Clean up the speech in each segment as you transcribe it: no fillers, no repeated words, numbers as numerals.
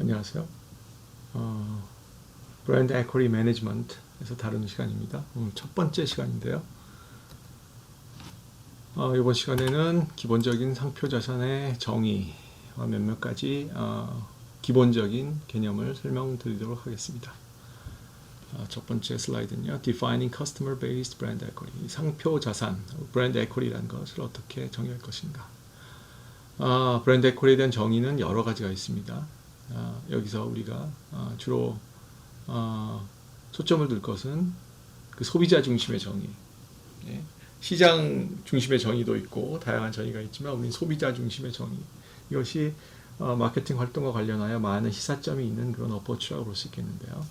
안녕하세요. 브랜드 에쿼리 매니지먼트에서 다루는 시간입니다. 오늘 첫 번째 시간인데요. 이번 시간에는 기본적인 상표 자산의 정의와 몇몇 가지 기본적인 개념을 설명드리도록 하겠습니다. 첫 번째 슬라이드는요. Defining Customer Based Brand Equity. 상표 자산, 브랜드 에쿼리라는 것을 어떻게 정의할 것인가. 브랜드 에쿼리에 대한 정의는 여러 가지가 있습니다. 여기서 우리가 주로 초점을 둘 것은 그 소비자 중심의 정의, 시장 중심의 정의도 있고 다양한 정의가 있지만 우리는 소비자 중심의 정의, 이것이 마케팅 활동과 관련하여 많은 시사점이 있는 그런 어프로치라고 볼 수 있겠는데요.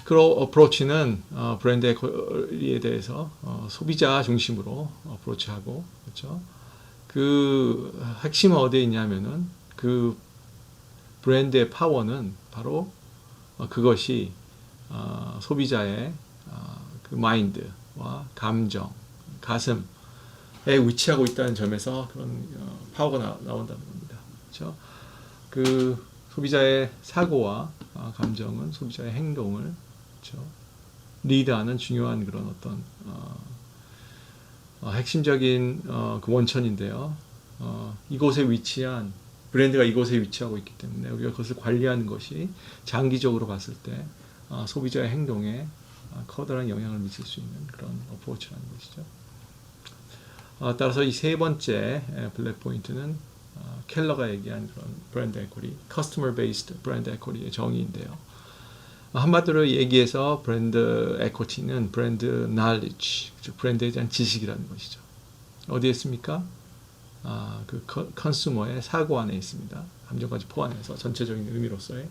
그런 어프로치는 브랜드 에쿼리에 대해서 소비자 중심으로 어프로치하고, 그렇죠? 그 핵심은 어디에 있냐면은 그 브랜드의 파워는 바로 그것이 소비자의 그 마인드와 감정, 가슴에 위치하고 있다는 점에서 그런 파워가 나온다는 겁니다. 그렇죠? 그 소비자의 사고와 감정은 소비자의 행동을, 그렇죠? 리드하는 중요한 그런 어떤 핵심적인 그 원천인데요. 이곳에 위치한 브랜드가 이곳에 위치하고 있기 때문에 우리가 그것을 관리하는 것이 장기적으로 봤을 때 소비자의 행동에 커다란 영향을 미칠 수 있는 그런 어프로치라는 것이죠. 따라서 이 세 번째 블랙 포인트는 켈러가 얘기한 그런 브랜드 에쿼리, Customer Based Brand Equity의 정의인데요. 한마디로 얘기해서 브랜드 에쿼티는 브랜드 knowledge, 즉 브랜드에 대한 지식이라는 것이죠. 어디에 있습니까? 그 컨슈머의 사고 안에 있습니다. 감정까지 포함해서 전체적인 의미로서의.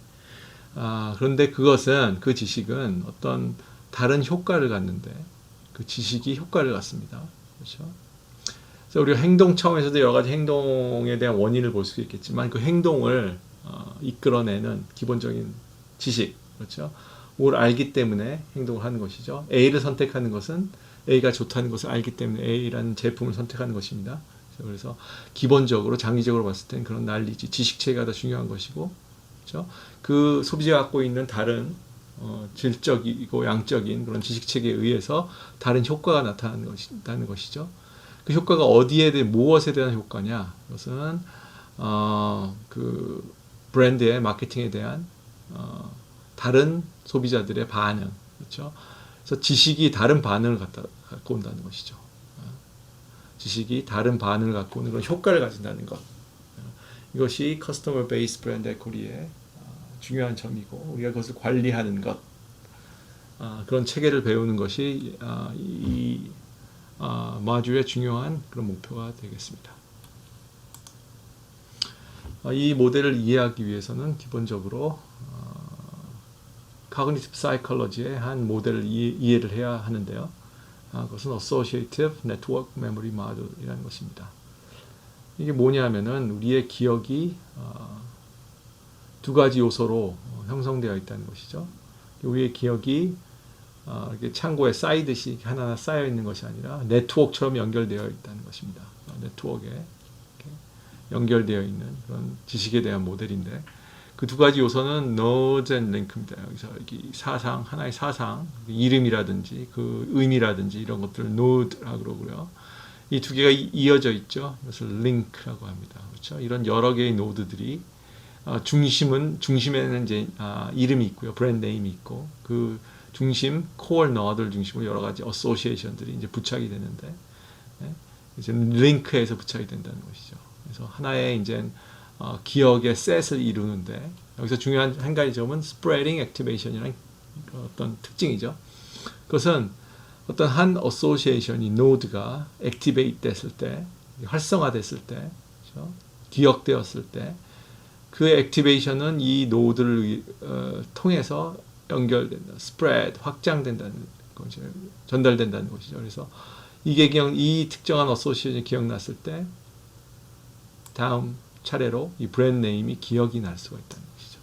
그런데 그것은, 그 지식은 어떤 다른 효과를 갖는데 그 지식이 효과를 갖습니다. 그렇죠? 그래서 우리가 행동 차원에서도 여러 가지 행동에 대한 원인을 볼 수 있겠지만 그 행동을 이끌어내는 기본적인 지식, 그렇죠? 뭘 알기 때문에 행동을 하는 것이죠. A를 선택하는 것은 A가 좋다는 것을 알기 때문에 A라는 제품을 선택하는 것입니다. 그래서 기본적으로 장기적으로 봤을 때는 그런 난리지, 지식체계가 더 중요한 것이고, 그렇죠? 그 소비자가 갖고 있는 다른 질적이고 양적인 그런 지식체계에 의해서 다른 효과가 나타나는 것이죠. 그 효과가 어디에 대해 무엇에 대한 효과냐? 그것은 그 브랜드의 마케팅에 대한 다른 소비자들의 반응, 그렇죠? 그래서 지식이 다른 반응을 갖고 온다는 것이죠. 지식이 다른 반응을 갖고 오는 그런 효과를 가진다는 것. 이것이 Customer Based Brand Equity의 중요한 점이고, 우리가 그것을 관리하는 것, 그런 체계를 배우는 것이 이 마듀의 중요한 그런 목표가 되겠습니다. 이 모델을 이해하기 위해서는 기본적으로 Cognitive Psychology의 한 모델을 이해를 해야 하는데요. 그것은 Associative Network Memory Model이라는 것입니다. 이게 뭐냐면은 우리의 기억이 두 가지 요소로 형성되어 있다는 것이죠. 우리의 기억이 이렇게 창고에 쌓이듯이 하나하나 쌓여 있는 것이 아니라 네트워크처럼 연결되어 있다는 것입니다. 네트워크에 이렇게 연결되어 있는 그런 지식에 대한 모델인데, 그 두 가지 요소는 nodes and link입니다. 여기서 사상, 하나의 사상, 이름이라든지 그 의미라든지 이런 것들을 node라고 그러고요. 이 두 개가 이어져 있죠. 이것을 link라고 합니다. 그렇죠? 이런 여러 개의 노드들이 중심에는 이제 이름이 있고요, 브랜드 네임이 있고, 그 중심 core node를 중심으로 여러 가지 association들이 이제 부착이 되는데, 이제 link에서 부착이 된다는 것이죠. 그래서 하나의 이제 기억의 셋을 이루는데, 여기서 중요한 한 가지 점은 spreading activation이라는 어떤 특징이죠. 그것은 어떤 한 association이 node가 activate 됐을 때, 활성화됐을 때, 그렇죠? 기억되었을 때, 그 activation은 이 node를 통해서 연결된다, spread, 확장된다는 거죠. 전달된다는 것이죠. 그래서 이 특정한 association이 기억났을 때 다음 차례로 이 브랜드 네임이 기억이 날 수가 있다는 것이죠.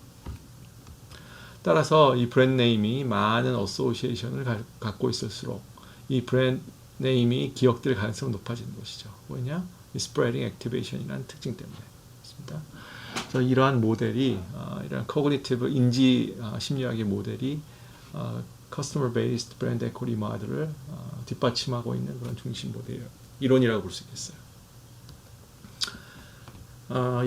따라서 이 브랜드 네임이 많은 어소시에이션을 갖고 있을수록 이 브랜드 네임이 기억될 가능성이 높아지는 것이죠. 뭐냐? 이 스프레딩 액티베이션이라는 특징 때문에. 그렇습니다. 그래서 이러한 모델이 이러한 코그니티브 인지 심리학의 모델이 커스터머 베이스드 브랜드 에코리 모델을 뒷받침하고 있는 그런 중심 모델 이론이라고 볼 수 있겠어요.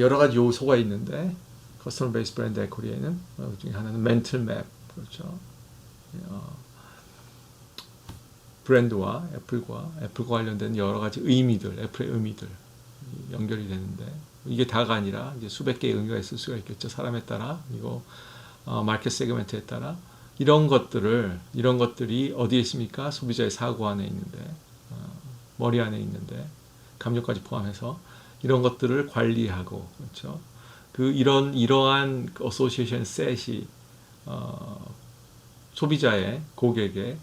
여러 가지 요소가 있는데 커스터머 베이스드 브랜드 에코리에는 그 중에 하나는 멘틀 맵, 그렇죠. 브랜드와 애플과 관련된 여러 가지 의미들, 애플의 의미들 연결이 되는데 이게 다가 아니라 이제 수백 개의 의미가 있을 수가 있겠죠. 사람에 따라 그리고 마켓 세그멘트에 따라 이런 것들이 어디에 있습니까? 소비자의 사고 안에 있는데 머리 안에 있는데 감정까지 포함해서 이런 것들을 관리하고 그렇죠. 이러한 어소시에이션 셋이 소비자의 고객의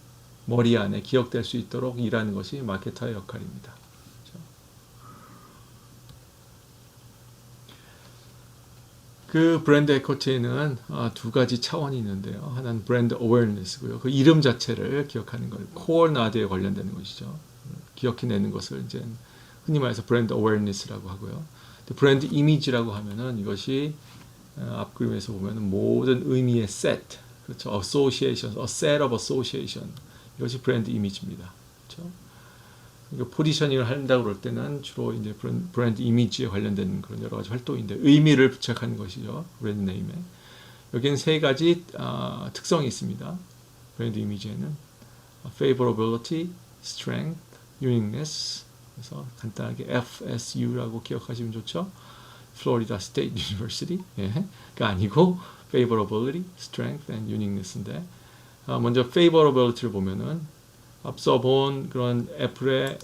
머리 안에 기억될 수 있도록 일하는 것이 마케터의 역할입니다. 그렇죠? 그 브랜드 에코티에는 두 가지 차원이 있는데요. 하나는 브랜드 어웨어니스고요. 그 이름 자체를 기억하는 것, 코어 나드에 관련되는 것이죠. 기억해내는 것을 이제 흔히 말해서 브랜드 어웨어니스라고 하고요. 브랜드 이미지라고 하면은 이것이 앞 그림에서 보면은 모든 의미의 세트, 그렇죠. association, a set of association. 이것이 브랜드 이미지입니다. 그렇죠? 그러니까 포지셔닝을 한다고 그럴 때는 주로 이제 브랜드 이미지에 관련된 그런 여러 가지 활동인데 의미를 부착하는 것이죠. 브랜드 네임에. 여기는 세 가지 특성이 있습니다. 브랜드 이미지에는 favorability, strength, uniqueness. 그래서 간단하게 FSU라고 기억하시면 좋죠. Florida State University. 가 아니고 favorability, strength, and uniqueness인데 먼저 favorability를 보면은 앞서 본 그런 애플의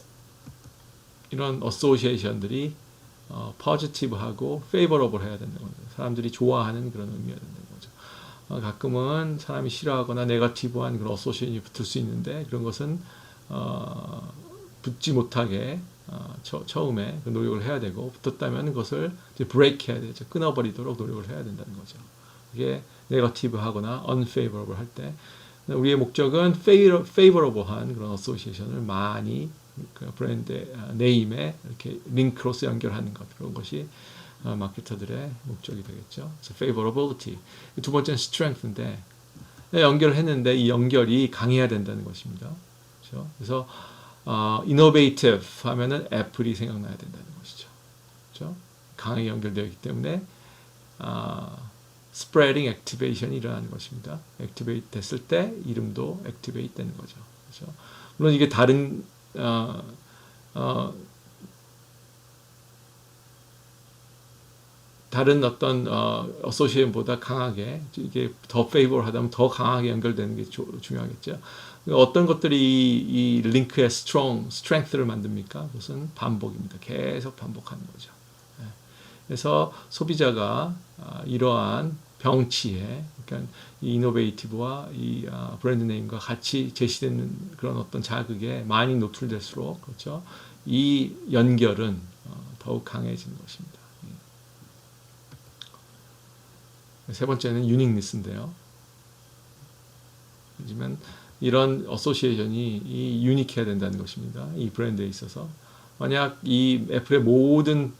이런 어소시에이션들이 positive하고 favorable 해야 된다는 거죠. 사람들이 좋아하는 그런 의미가 된다는 거죠. 가끔은 사람이 싫어하거나 네거티브한 그런 어소시에이션이 붙을 수 있는데 그런 것은 붙지 못하게 처음에 그 노력을 해야 되고 붙었다면 그것을 이제 브레이크 해야 되죠. 끊어버리도록 노력을 해야 된다는 거죠. 이게 네거티브하거나 unfavorable 할 때 우리의 목적은 favorable한 그런 어소시에이션을 많이 브랜드 네임에 이렇게 링크로서 연결하는 것 그런 것이 마케터들의 목적이 되겠죠. 그래서 favorability. 두 번째는 strength인데 연결했는데 이 연결이 강해야 된다는 것입니다. 그렇죠? 그래서 innovative 하면은 애플이 생각나야 된다는 것이죠. 그렇죠? 강하게 연결되어 있기 때문에 spreading activation이 일어나는 것입니다. activate 됐을 때 이름도 activate 되는 거죠. 그렇죠? 물론 이게 다른 어떤 어소시에이션보다 강하게 이게 더 favor하다면 더 강하게 연결되는 게 중요하겠죠. 어떤 것들이 이 링크의 strength를 만듭니까? 그것은 반복입니다. 계속 반복하는 거죠. 그래서 소비자가 이러한 병치에, 그러니까 이 이노베이티브와 이 브랜드 네임과 같이 제시되는 그런 어떤 자극에 많이 노출될수록, 그렇죠? 이 연결은 더욱 강해지는 것입니다. 세 번째는 유닉니스인데요. 하지만 이런 어소시에이션이 이 유니크해야 된다는 것입니다. 이 브랜드에 있어서. 만약 이 애플의 모든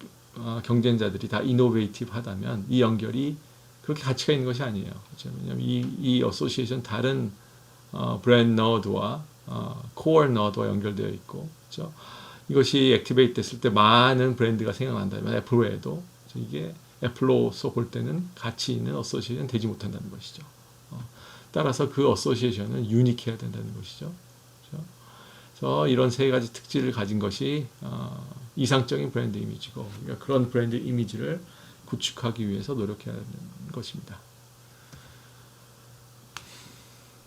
경쟁자들이 다 이노베이티브 하다면 이 연결이 그렇게 가치가 있는 것이 아니에요. 그렇죠? 왜냐하면 이 어소시에이션 다른 브랜드 너드와 코어 너드와 연결되어 있고, 그렇죠? 이것이 액티베이트 됐을 때 많은 브랜드가 생각난다면 애플 외에도 이게 애플로서 볼 때는 가치 있는 어소시에이션 되지 못한다는 것이죠. 따라서 그 어소시에이션은 유니크해야 된다는 것이죠. 그렇죠? 그래서 이런 세 가지 특질을 가진 것이 이상적인 브랜드 이미지고, 그러니까 그런 브랜드 이미지를 구축하기 위해서 노력해야 하는 것입니다.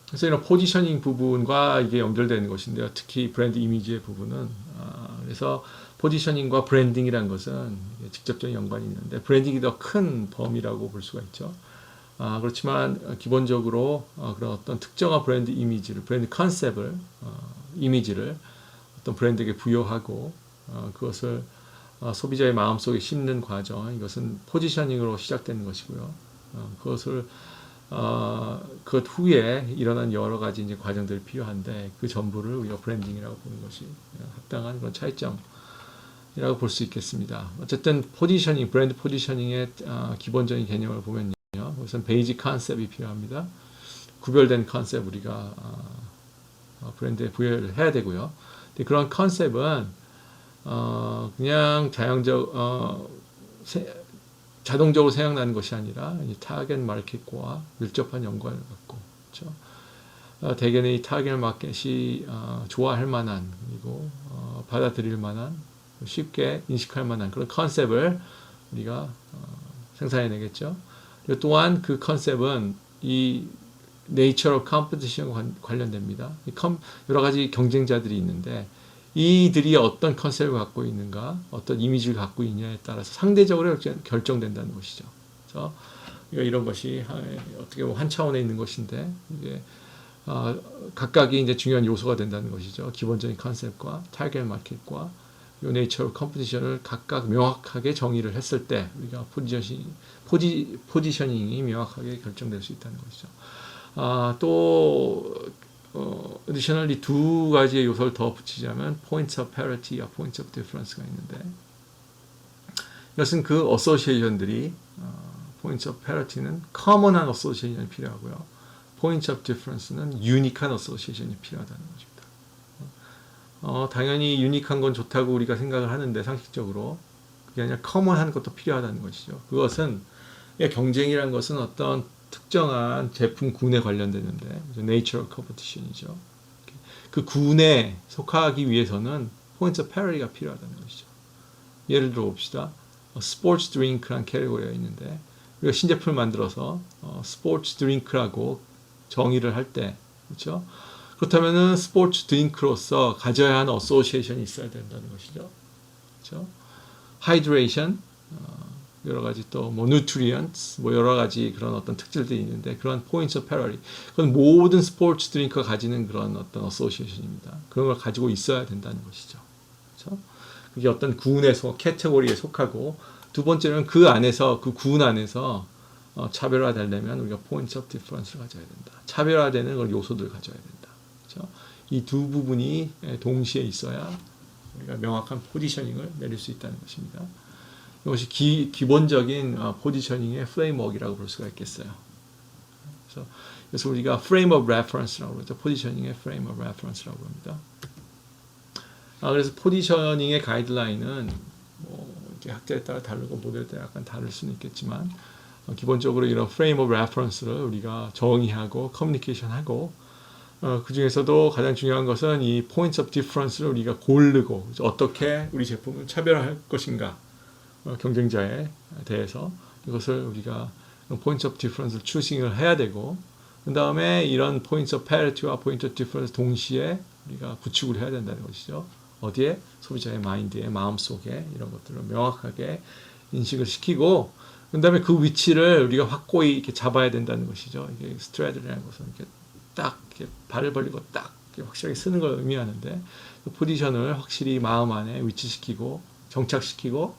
그래서 이런 포지셔닝 부분과 이게 연결되는 것인데요. 특히 브랜드 이미지의 부분은 그래서 포지셔닝과 브랜딩이라는 것은 직접적인 연관이 있는데 브랜딩이 더 큰 범위라고 볼 수가 있죠. 그렇지만 기본적으로 그런 어떤 특정한 브랜드 이미지를, 브랜드 컨셉을, 이미지를 어떤 브랜드에게 부여하고 그것을 소비자의 마음속에 심는 과정, 이것은 포지셔닝으로 시작되는 것이고요. 그것을 그 후에 일어난 여러 가지 이제 과정들이 필요한데 그 전부를 우리가 브랜딩이라고 보는 것이 합당한 그런 차이점에 이라고 볼 수 있겠습니다. 어쨌든 포지셔닝, 브랜드 포지셔닝의 기본적인 개념을 보면요. 우선 베이직 컨셉이 필요합니다. 구별된 컨셉 우리가 브랜드에 부여를 해야 되고요. 근데 그런 컨셉은 그냥 자동적으로 생각나는 것이 아니라 이 타겟 마켓과 밀접한 연관을 갖고, 그렇죠? 대개는 이 타겟 마켓이 좋아할 만한, 그리고 받아들일 만한, 쉽게 인식할 만한 그런 컨셉을 우리가 생산해내겠죠. 그리고 또한 그 컨셉은 이 nature of competition과 관련됩니다. 여러 가지 경쟁자들이 있는데 이들이 어떤 컨셉을 갖고 있는가, 어떤 이미지를 갖고 있냐에 따라서 상대적으로 결정된다는 것이죠. 그래서 이런 것이 어떻게 보면 한 차원에 있는 것인데 이게 각각이 이제 중요한 요소가 된다는 것이죠. 기본적인 컨셉과 타겟 마켓과 이 네이처 오브 컴피티션을 각각 명확하게 정의를 했을 때 우리가 포지셔닝이 명확하게 결정될 수 있다는 것이죠. 또 additionally 두 가지의 요소를 더 붙이자면 points of parity와 points of difference가 있는데 이것은 그 association들이 points of parity는 common한 association이 필요하고요. points of difference는 unique한 association이 필요하다는 것입니다. 당연히 유니크한 건 좋다고 우리가 생각을 하는데 상식적으로 그게 아니라 커먼한 것도 필요하다는 것이죠. 그것은 경쟁이라는 것은 어떤 특정한 제품군에 관련되는데 nature of competition이죠. 그 군에 속하기 위해서는 points of parity가 필요하다는 것이죠. 예를 들어 봅시다. 스포츠 드링크라는 캐리고리가 있는데 우리가 신제품을 만들어서 스포츠 드링크라고 정의를 할 때, 그렇죠? 그렇다면은 스포츠 드링크로서 가져야 하는 어소시에이션이 있어야 된다는 것이죠. 그렇죠? 하이드레이션, 여러 가지 또 뭐 nutrients, 뭐 여러 가지 그런 어떤 특질들이 있는데 그런 points of parity. 그건 모든 스포츠 드링크가 가지는 그런 어떤 어소시에이션입니다. 그런 걸 가지고 있어야 된다는 것이죠. 그렇죠? 그게 어떤 군에 캐테고리에 속하고 두 번째는 그 안에서 그 군 안에서 차별화되려면 우리가 points of difference를 가져야 된다. 차별화되는 그런 요소들을 가져야 된다. 이 두 부분이 동시에 있어야 우리가 명확한 포지셔닝을 내릴 수 있다는 것입니다. 이것이 기본적인 포지셔닝의 프레임워크라고 볼 수가 있겠어요. 그래서 우리가 frame of reference라고 그러죠. 포지셔닝의 frame of reference라고 합니다. 그래서 포지셔닝의 가이드라인은 뭐 이렇게 학자에 따라 다르고 모델에 따라 약간 다를 수는 있겠지만 기본적으로 이런 frame of reference를 우리가 정의하고 커뮤니케이션하고 그 중에서도 가장 중요한 것은 이 points of difference를 우리가 고르고 어떻게 우리 제품을 차별화할 것인가 경쟁자에 대해서 이것을 우리가 points of difference를 추싱을 해야 되고 그 다음에 이런 points of parity와 points of difference 동시에 우리가 구축을 해야 된다는 것이죠. 어디에? 소비자의 마인드에, 마음속에 이런 것들을 명확하게 인식을 시키고 그 다음에 그 위치를 우리가 확고히 이렇게 잡아야 된다는 것이죠. 이게 스트레드라는 것은 이렇게 딱 이렇게 발을 벌리고 딱 확실하게 쓰는 걸 의미하는데 그 포지션을 확실히 마음 안에 위치시키고 정착시키고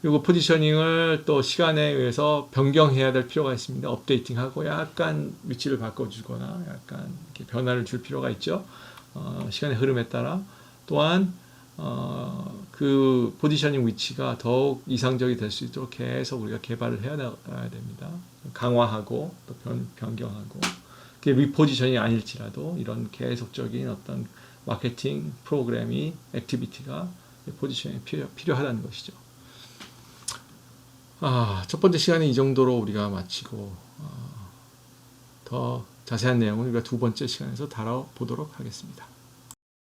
그리고 포지셔닝을 또 시간에 의해서 변경해야 될 필요가 있습니다. 업데이팅하고 약간 위치를 바꿔주거나 약간 이렇게 변화를 줄 필요가 있죠. 시간의 흐름에 따라 또한 그 포지셔닝 위치가 더욱 이상적이 될 수 있도록 계속 우리가 개발을 해야 됩니다. 강화하고 또 변경하고 그게 리포지션이 아닐지라도 이런 계속적인 어떤 마케팅 프로그램이 액티비티가 포지셔닝이 필요하다는 것이죠. 첫 번째 시간은 이 정도로 우리가 마치고 더 자세한 내용은 우리가 두 번째 시간에서 다뤄보도록 하겠습니다.